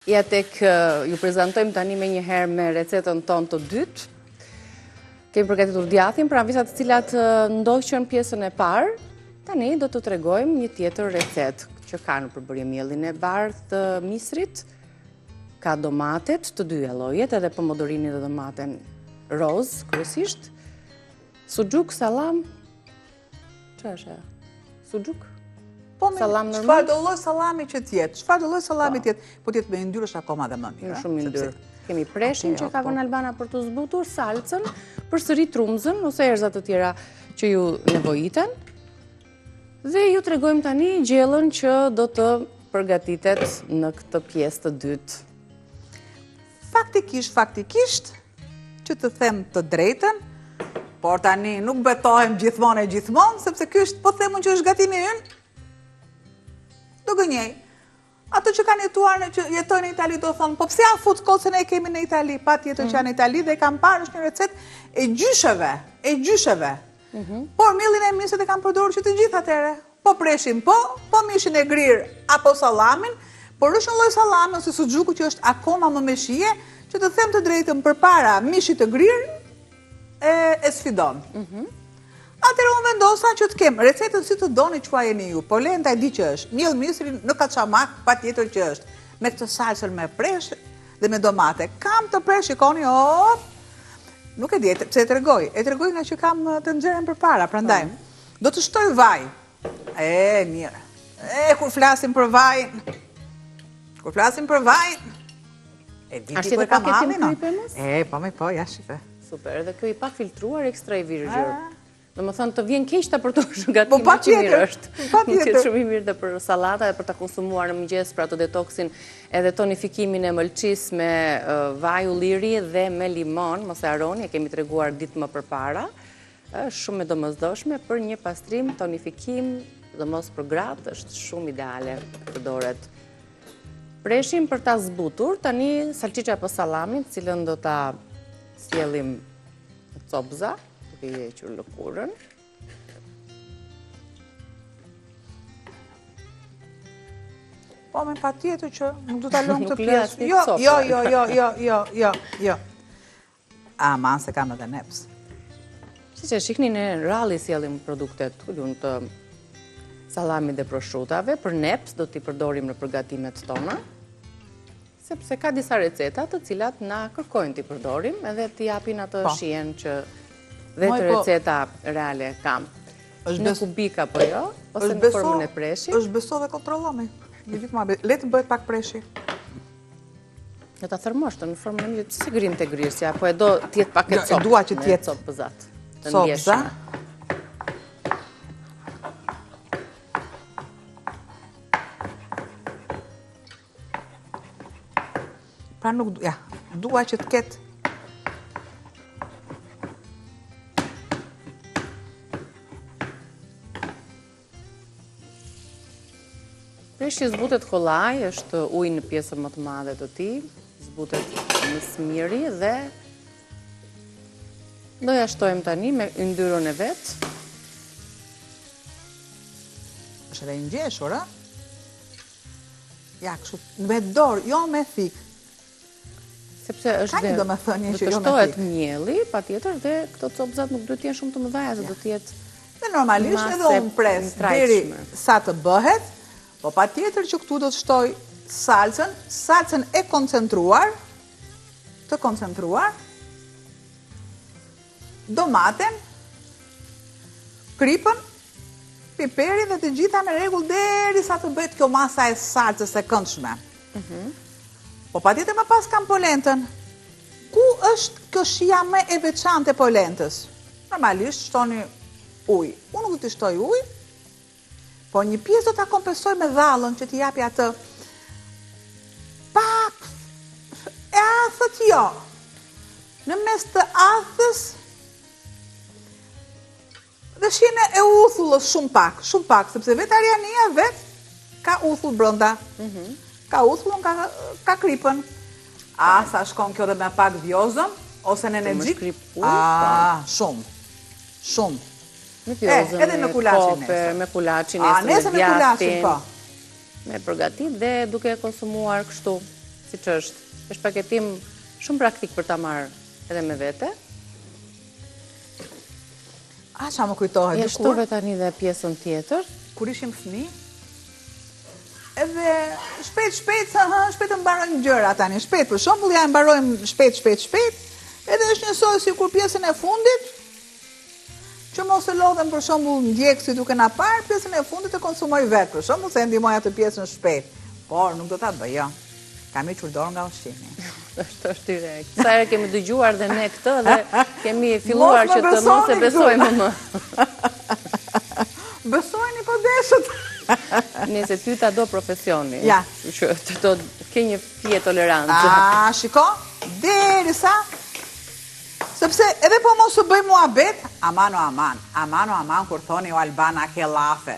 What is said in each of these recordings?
Ja tek ju prezentojmë tani me njëherë me recetën tonë të dytë. Kemi përgatitur djathin, pra visat të cilat ndoqën pjesën e parë, tani do të tregojmë një tjetër recetë që ka në përbërje mielin e bardhë të misrit, ka domatet të dyja llojet, edhe pomodorini dhe domaten roz, kryesisht, suxhuk, sallam, çfarë është ajo? Suxhuk? Salam normal? Çfarë do lloj sallami që t'jetë? Çfarë do lloj sallami t'jetë? Po t'jetë me yndyrë është akoma dhe më mirë. Shumë yndyrë. Kemi preshin që ka vënë Albana për të zbutur, salcën, përsëri trumzën ose erëza të tjera që ju nevojiten. Dhe ju tregojmë tani gjellën që do të përgatitet në këtë pjesë të dytë. Faktikisht, që të them të drejtën, por tani nuk betohem gjithmonë, sepse ky është, po themun që është gatimi ynë, do gënjej. Ato që kanë jetuar, që jetojnë në Itali, do thonë, po pse a fut kocën e kemi në Itali, pa tjetër që janë në Itali, dhe kam parë është një recetë e gjysheve. Por mielin e misrit e kam përdorur që të gjithë atëre. Po preshin po mishin e grirë apo sallamin, por është një lloj sallami ose suxhuku që është akoma më me shije, që të them të drejtën përpara mishit të grirë e sfidon. Atëherë unë vendosa që të kem recetën si të doni quajeni ju. Polenta e di që është, miell misri në kaçamak patjetër që është, me këtë salsën me presh dhe me domate. Kam të presh, shikoni, nuk e di, pse e tregoj nga që kam të nxjerrën përpara, prandaj. Do të shtoj vaj. Mirë. Kur flasim për vajin. E di ti ku e kam hamin. Po, ja shife. Super, edhe kjo i pa filtruar ekstra i virgjër. Në më thënë të vjen keq ta përdorësh gatimin që mirë është. Një qëtë shumë i mirë dhe për salata dhe për ta konsumuar në mëngjes për ato detoksin edhe tonifikimin e mëlçis me vaj ulliri dhe me limon, mos e harroni, e kemi treguar ditë më përpara. Është shumë e domosdoshme për një pastrim, tonifikim dhe mos për gratë, është shumë ideale përdoret. Preshim për ta zbutur, tani salçiça apo sallamin, cilën do ta sjellim në copza, duke i hequr lëkurën. Po, me patjetër që nuk do ta lëm këtë pjesë. Jo. Aman se kam edhe neps. Siç e shihni në ralli sjellim produktet të sallamit dhe prosciutave, për neps do t'i përdorim në përgatimet tona, sepse ka disa receta të cilat na kërkojnë t'i përdorim edhe t'i japin atë shijen që dhe të receta reale kam. Në kubika po jo, ose në formën e preshit. Është beso dhe kontrolloni. Le të bëhet pak preshi. Do ta thërmosh në formën e mirë, si grim të grisja, po e do t'jetë pak e copë. Dua që t'jetë copëzat. Copëza. Pra nuk, dua që të ketë Preshi zbutet kollaj, është ujë në pjesën më të madhe të tij, zbutet në smiri dhe do ja shtojmë tani me yndyrën e vet. Është edhe ngjeshur, a? Ja, kështu me dorë, jo me thik. Sepse është dhe domethënie që jo me shtohet mielli, patjetër, dhe këto copëzat nuk duhet të jenë shumë të mëdha, se do të jetë. Dhe normalisht edhe unë pres deri sa të bëhet. Po patjetër që këtu do të shtoj salcën e koncentruar, domaten, kripën, piperin dhe të gjitha në rregull deri sa të bëhet kjo masa e salcës së këndshme. Po patjetër më pas kam polentën. Ku është kjo shija më e veçantë e polentës? Normalisht shtoni ujë. Unë nuk do të shtoj ujë. Po një pjesë do ta kompensoj me dhallën që t'i japi atë athët jo. Në mes të athës dhe shine e uthullës shumë pak, sepse vetë Ariania ka uthull brenda. Ka uthullën, ka kripën. Sa shkon kjo dhe me pak vjozën, ose në energjik. Shumë. Edhe me kulaçin nesër. Me kulaçin nesër me kulaçin, po. Me përgatit dhe duke konsumuar kështu si që është paketim shumë praktik për ta marrë edhe me vete. A, qa më kujtohet? Ja shtove tani dhe pjesën tjetër. Kur ishim fëmi, edhe shpejt të mbarojmë gjëra tani, shpejt, për shembull, ja mbarojmë shpejt, edhe është njësoj si kur pjesën e fundit, që mos e lodhem për shembull ndjek si duke na parë, pjesën e fundit e konsumoj vetë, për shembull se ndihmoj atë pjesën shpejt. Por nuk do ta bëj, jo. Kam i qurdor nga ushqimi. është direkt. Sa herë kemi dëgjuar dhe ne këtë dhe kemi filluar që të mos e besojmë më. Besojni po deshët. Nëse ty ta do profesioni. Ja. Që të do ke një fije tolerancë. A, shiko, derisa sepse edhe po mos u bëj muhabet, aman kur thoni o Albana ke lafe.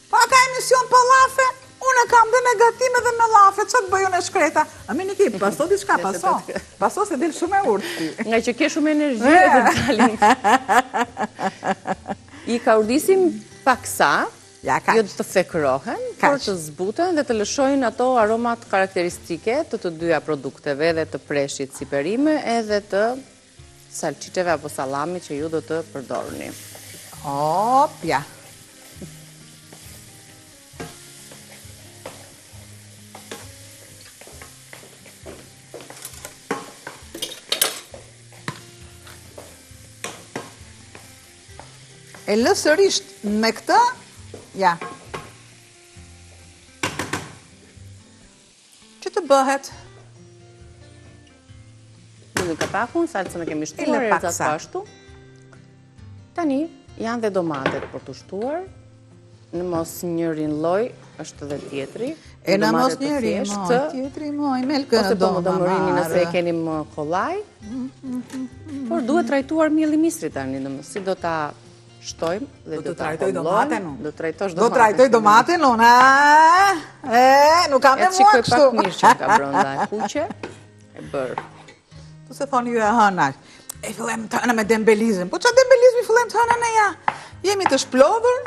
Pa ka emision pa lafe, unë kam dhe negative dhe me lafe, që të bëju në shkreta? A mi Niki, paso diçka, paso se del shumë e urtë. Nga që ke shumë energji dhe të dalin. I ka urdisim paksa, jo të thekrohen, por të zbuten dhe të lëshojnë ato aromat karakteristike të dyja produkteve dhe të preshit si perime edhe të salqiqeve apo salami që ju do të përdorni. Opja. E lësërisht me këtë, ja, që të bëhet? Në kapakun, salcën e kemi shtuar, erzat pashtu. Tani, janë dhe domatet për të shtuar, në mos njërin loj, është dhe tjetri. E në mos njërin loj, tjetri moj, melkë ose do më marë. Nëse e keni më kollaj, por duhet trajtuar mjeli misri tani, si do ta shtojmë dhe do ta hollojmë. Do trajtoj domaten unë, nuk kam e mua kështu. E qikoj pak mirë që ka brënda e kuqe, e bërë. Tu se thoni ju e hënash, e fillem të hëna me dembelizm. Po që dembelizmi fillem të hëna në ja? Jemi të shplodhur,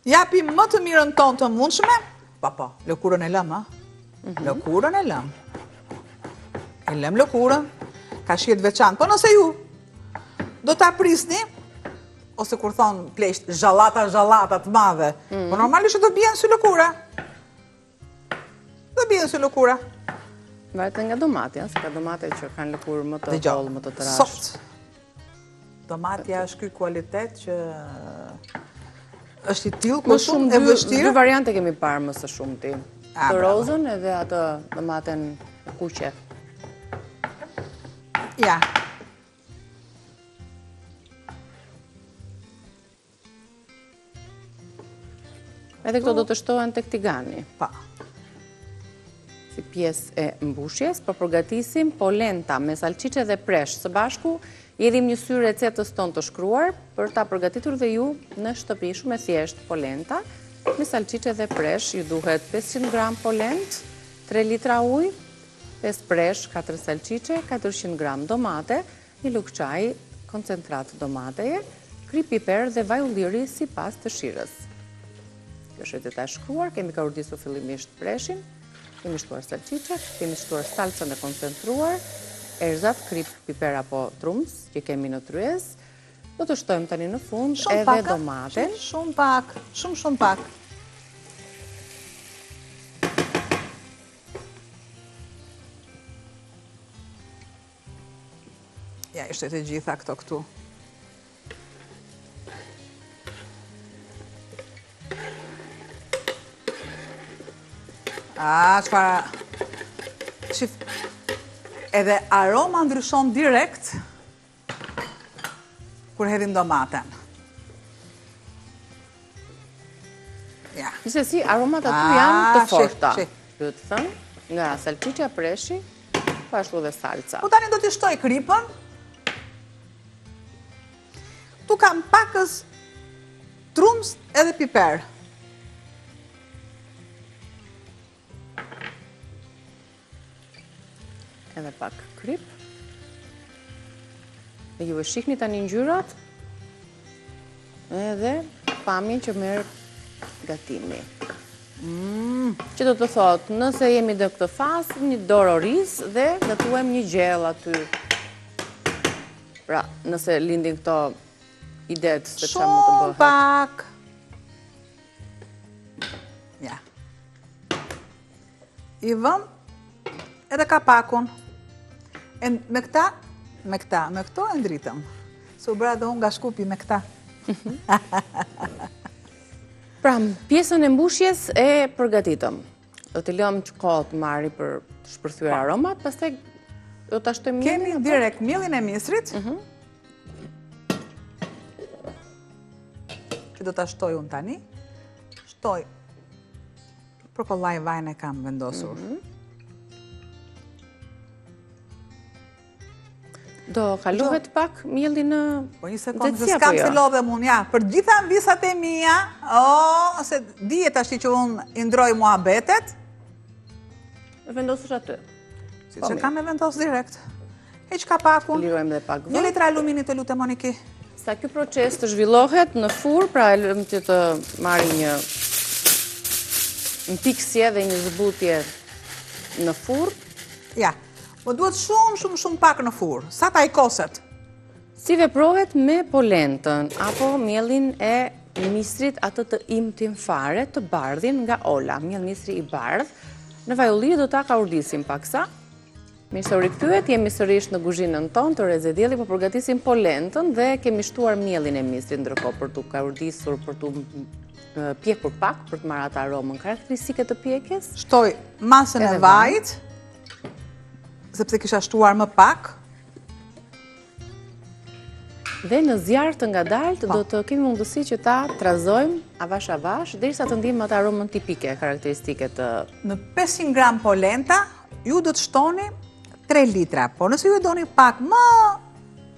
japim më të mirën tonë të mundshme. Po, lëkurën e lëm, lëkurën e lëm. E lëm lëkurën, ka shiet veçantë. Po nëse ju do ta prisni, ose kur thonë pleqt, zhallata të madhe, po normalisht do bjen si lëkura. Do bjen si lëkura. Vajtë nga domati, se ka domate që kanë lëkurë më të hollë, më të të rashë. Sot, domatja është ky kualitet që është i tillë më shumë e vështirë. Dy variante kemi parë më së shumti. Të rozën edhe atë domaten kuqe. Ja. Edhe këto do të shtohen tek tigani. Pa. Si pjesë e mbushjes, po përgatisim polenta me salqiqe dhe presh së bashku, jedhim një sy recetës tonë të shkruar për ta përgatitur dhe ju në shtëpi shumë e thjesht polenta me salqiqe dhe presh. Ju duhet 500 gram polent, 3 litra ujë, 5 presh, 4 salqiqe, 400 gram domate, një lugë çaj koncentrat domateje, kri piper dhe vaj ulliri si pas të shirës. Kjo është receta e shkruar, kemi ka urdisur fillimisht preshin, kemi shtuar salqiqe, kemi shtuar salcën e koncentruar, erzat, krip, piper apo trumës që kemi në tryez. Do të shtojmë tani në fund edhe domaten. Shumë pak, shumë pak. Ja, ishte të gjitha këto këtu. Çfarë... Edhe aroma ndryshon direkt kur hedhim domaten. Ja. Gjithsesi, aromat aty janë të forta. Do të thënë, nga salqiqja, preshi, po ashtu dhe salca. Po tani do t'i shtoj kripën. Tu kam pakës trumës edhe piper. Edhe pak krip. Dhe ju e shihni tani ngjyrat. Edhe pamjen që merr gatimi. Që do të thotë, nëse jemi në këtë fazë, një dorë oriz dhe gatuem një gjell aty. Pra, nëse lindin këto idet se çfarë mund të bëhet. Shumë pak. Ja. I vëm edhe kapakun. Me këto e ndritëm. Se u bëra dhe unë nga shkupi me këta. Pra, pjesën e mbushjes e përgatitëm. Do të lëmë që kohë të marri për të shpërthyer aromat, pastaj do ta shtojmë mielin. Kemi direkt mielin e misrit. Që do ta shtoj unë tani. Shtoj përkollaj vajin e kam vendosur. Do kaluhet pak mielli në po një sekundë, se s'kam se lodhem unë, ja, për gjitha visat e mia, se dihet ashti që unë i ndroj muhabetet. E vendosësh aty? Si që kam e vendos direkt. Heq kapakun. Lirojmë dhe pak vë. 1 litër alumini të lutem Moniki. Sa ky proces të zhvillohet në furr, pra e lëm që të marri një piksje dhe një zbutje në furr. Ja. Po duhet shumë pak në furr. Sa ta i koset? Si veprohet me polentën, apo mielin e misrit atë të imtin fare, të bardhin nga ola. Miell misri i bardh. Në vaj ulliri do ta kaurdisim paksa. Mirë se u rikthyet, jemi sërish në kuzhinën tonë të Reze Dielli, po përgatisim polentën dhe kemi shtuar mielin e misrit ndërkohë për t'u kaurdisur, për t'u pjekur pak, për të marrë atë aromën karakteristike të pjekjes. Shtoj masën e vajit, sepse kisha shtuar më pak. Dhe në zjarr të ngadalt do të kemi mundësi që ta trazojmë avash derisa të ndijmë atë aromën tipike, karakteristike të... Në 500 gram polenta, ju do të shtoni 3 litra, por nëse ju e doni pak më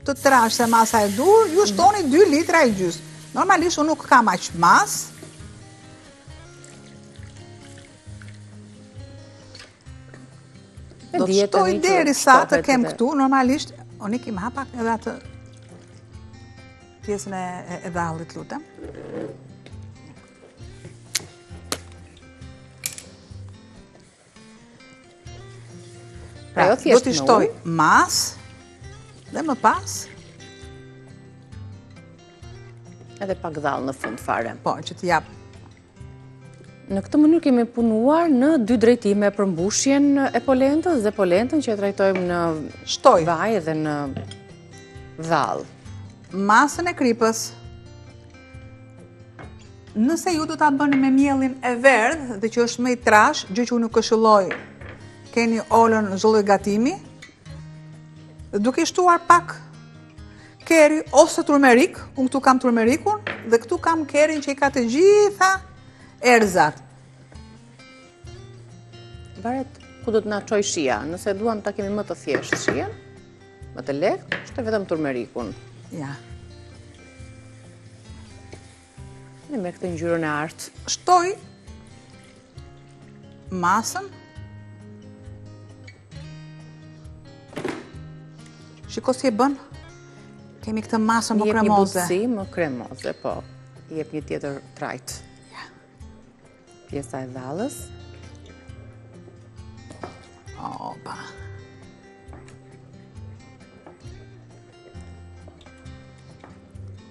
të trash se masa e dur, ju shtoni 2 litra e gjys. Normalisht unë nuk kam aq mas. Do të shtoj deri sa të kem këtu, normalisht, unë i ma pak edhe atë pjesën e dhallit, lutem. Pra, do t'i shtoj mas, dhe më pas. Edhe pak dhall në fund fare. Po, që t'jap. Në këtë mënyrë kemi punuar në 2 drejtime për mbushjen e polentës dhe polentën që e trajtojmë në vaj dhe në dhall. Masën e kripës. Nëse ju do ta bëni me mielin e verdh dhe që është më i trash, gjë që unë nuk këshilloj, keni olën zhulli gatimi, duke shtuar pak keri ose turmerik, unë këtu kam turmerikun dhe këtu kam kerin që i ka të gjitha erzat. Varet ku do të na çoj shija. Nëse duam ta kemi më të thjeshtë shijen, më të lehtë, shtoj vetëm turmerikun. Ja. Dhe me këtë ngjyrën e artë. Shtoj masën. Shiko si e bën. Kemi këtë masën më kremoze. Jep një butësi më kremoze, po. Jep një tjetër trajt. Pjesa e dhallës. Opa.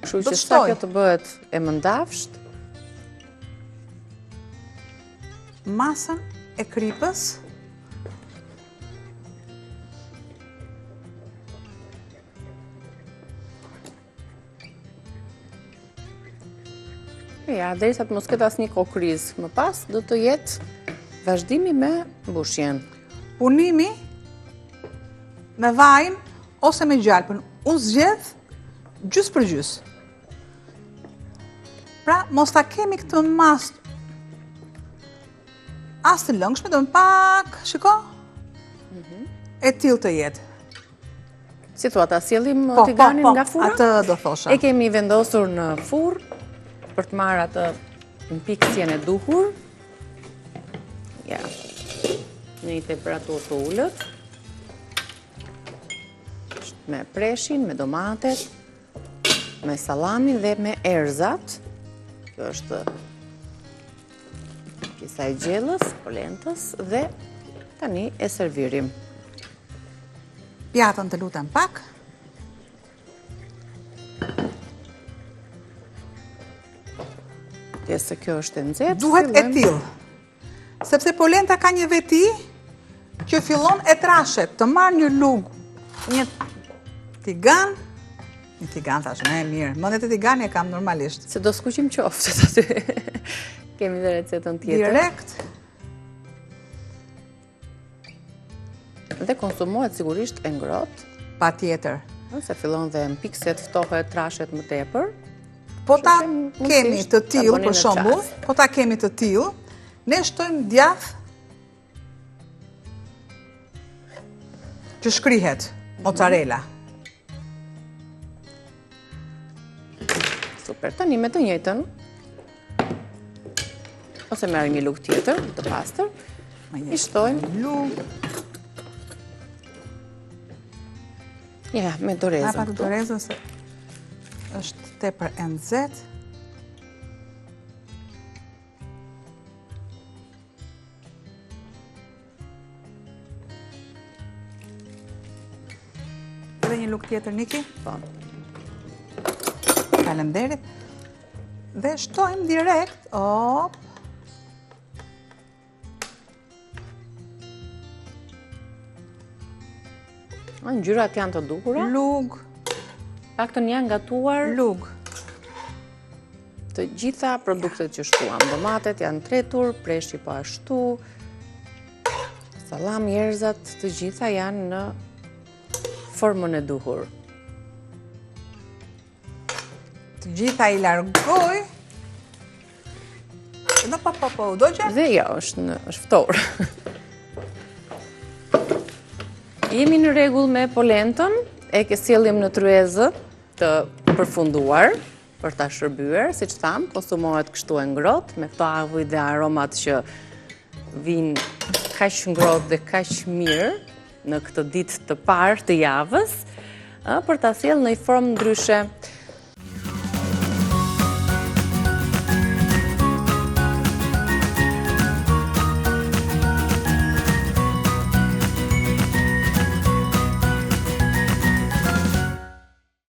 Kështu që sa kjo të bëhet e mëndafsht. Masën e kripës. Ja, derisa të mos ketë asnjë kokriz më pas, do të jetë vazhdimi me mbushjen. Punimi me vajin ose me gjalpën. Unë zgjedh gjys për gjys. Pra, mos ta kemi këtë mas as të lëngshme, do më pak, shiko, e tillë të jetë. Si thua, ta sjellim tiganin nga furra? Atë do thosha. E kemi vendosur në furr për të marrë atë në piksjen e duhur. Ja. Në një temperaturë të ullët. Me preshin, me domatet, me salamin dhe me erzat. Kjo është pjesa pjesa e gjellës, polentës, dhe tani e servirim. Pjatën të lutem pak. Se kjo është e nxehtë. Duhet e tillë. Sepse polenta ka një veti që fillon e trashet, të marrë një lugë, një tigan thash, më e mirë. Mendet e tigani e kam normalisht. Se do skuqim qoftë aty. Kemi dhe recetën tjetër. Direkt. Dhe konsumohet sigurisht e ngrohtë. Patjetër. Se fillon dhe në pikset ftohet, trashet më tepër. Po ta kemi të tillë, për shembull, ne shtojmë djath që shkrihet, mozzarella. Super, tani me të njëjtën, ose merrim një lugë tjetër, të pastër, i shtojmë lugë. Ja, me dorezën. Pa dorezën se është tepër e nxehtë. Edhe një lugë tjetër, Niki. Po. Faleminderit. Dhe shtojmë direkt, Ngjyrat janë të dukura. Lugë. Paktën janë gatuar. Lugë. Të gjitha produktet që shtuam. Domatet janë tretur, preshi po ashtu. Sallam, erëzat, të gjitha janë në formën e duhur. Të gjitha i largoj. Po, doqe? Dhe jo, është ftorë. Jemi në rregull me polentën, e ke sjellim në tryezë të përfunduar për ta shërbyer, siç tham, konsumohet kështu e ngrohtë me këto avuj dhe aromat që vijnë kaq ngrohtë dhe kaq mirë në këtë ditë të parë të javës, për ta sjellë në një formë ndryshe.